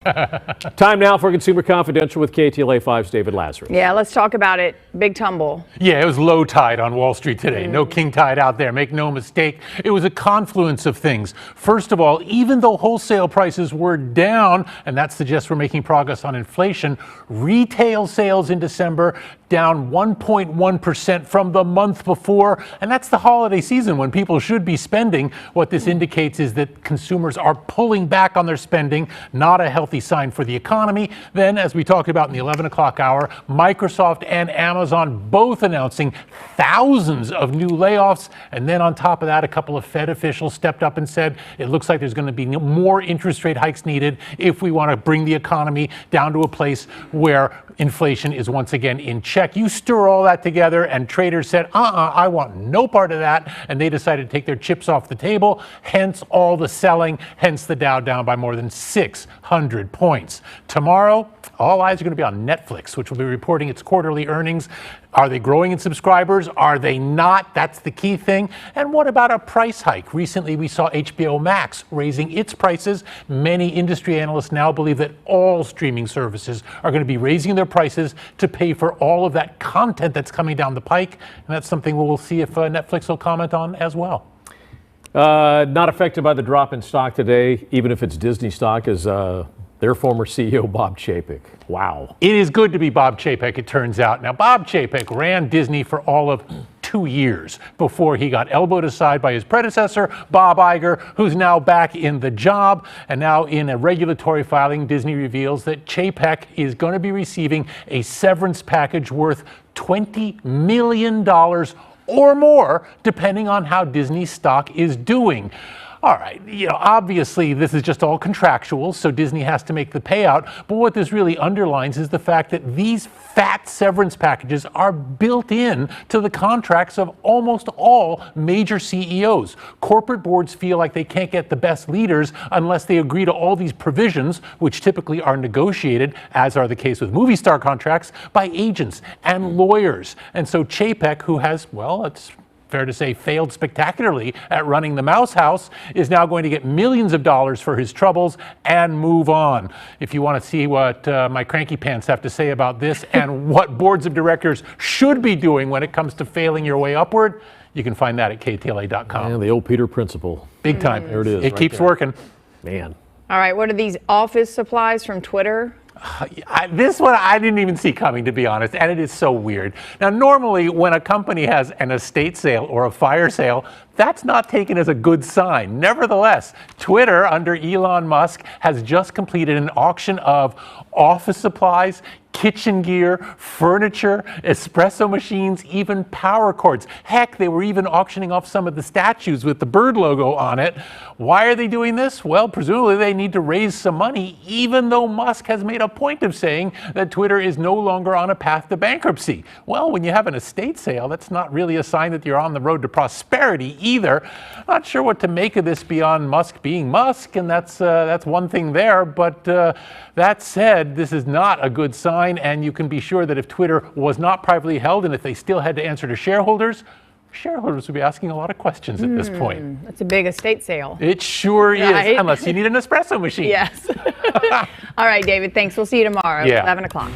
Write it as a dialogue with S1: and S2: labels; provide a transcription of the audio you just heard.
S1: Time now for Consumer Confidential with KTLA 5's David Lazarus.
S2: Yeah, let's talk about it. Big tumble.
S3: Yeah, it was low tide on Wall Street today. No king tide out there. Make no mistake. It was a confluence of things. First of all, even though wholesale prices were down, and that suggests we're making progress on inflation, retail sales in December down 1.1% from the month before. And that's the holiday season when people should be spending. What this indicates is that consumers are pulling back on their spending, not a healthy sign for the economy. Then, as we talked about in the 11 o'clock hour, Microsoft and Amazon both announcing thousands of new layoffs. And then on top of that, a couple of Fed officials stepped up and said, it looks like there's going to be more interest rate hikes needed if we want to bring the economy down to a place where inflation is once again in check. You stir all that together and traders said, I want no part of that. And they decided to take their chips off the table, hence all the selling, hence the Dow down by more than 600 points. Tomorrow, all eyes are going to be on Netflix, which will be reporting its quarterly earnings. Are they growing in subscribers? Are they not? That's the key thing. And what about a price hike? Recently, we saw HBO Max raising its prices. Many industry analysts now believe that all streaming services are going to be raising their prices to pay for all of that content that's coming down the pike. And that's something we'll see if Netflix will comment on as well.
S1: Not affected by the drop in stock today, even if it's Disney stock, is their former CEO, Bob Chapek. Wow.
S3: It is good to be Bob Chapek, it turns out. Now, Bob Chapek ran Disney for all of 2 years before he got elbowed aside by his predecessor, Bob Iger, who's now back in the job. And now in a regulatory filing, Disney reveals that Chapek is going to be receiving a severance package worth $20 million or more, depending on how Disney stock is doing. All right, obviously this is just all contractual, so Disney has to make the payout. But what this really underlines is the fact that these fat severance packages are built in to the contracts of almost all major CEOs. Corporate boards feel like they can't get the best leaders unless they agree to all these provisions, which typically are negotiated, as are the case with movie star contracts, by agents and lawyers. And so Chapek, who has, well, it's fair to say, failed spectacularly at running the Mouse House, is now going to get millions of dollars for his troubles and move on. If you want to see what my cranky pants have to say about this and what boards of directors should be doing when it comes to failing your way upward, you can find that at KTLA.com.
S1: And the old Peter principle.
S3: Big time.
S1: There it is.
S3: It keeps working.
S1: Man.
S2: All right, what are these office supplies from Twitter?
S3: This one I didn't even see coming, to be honest, and it is so weird. Now, normally when a company has an estate sale or a fire sale, that's not taken as a good sign. Nevertheless, Twitter, under Elon Musk, has just completed an auction of office supplies, kitchen gear, furniture, espresso machines, even power cords. Heck, they were even auctioning off some of the statues with the bird logo on it. Why are they doing this? Well, presumably they need to raise some money, even though Musk has made a point of saying that Twitter is no longer on a path to bankruptcy. Well, when you have an estate sale, that's not really a sign that you're on the road to prosperity either. Not sure what to make of this beyond Musk being Musk, and that's one thing there. But that said, this is not a good sign, and you can be sure that if Twitter was not privately held and if they still had to answer to shareholders would be asking a lot of questions at this point.
S2: That's a big estate sale.
S3: It sure is, unless you need an espresso machine.
S2: Yes. All right, David, thanks. We'll see you tomorrow,
S3: Yeah.
S2: 11 o'clock.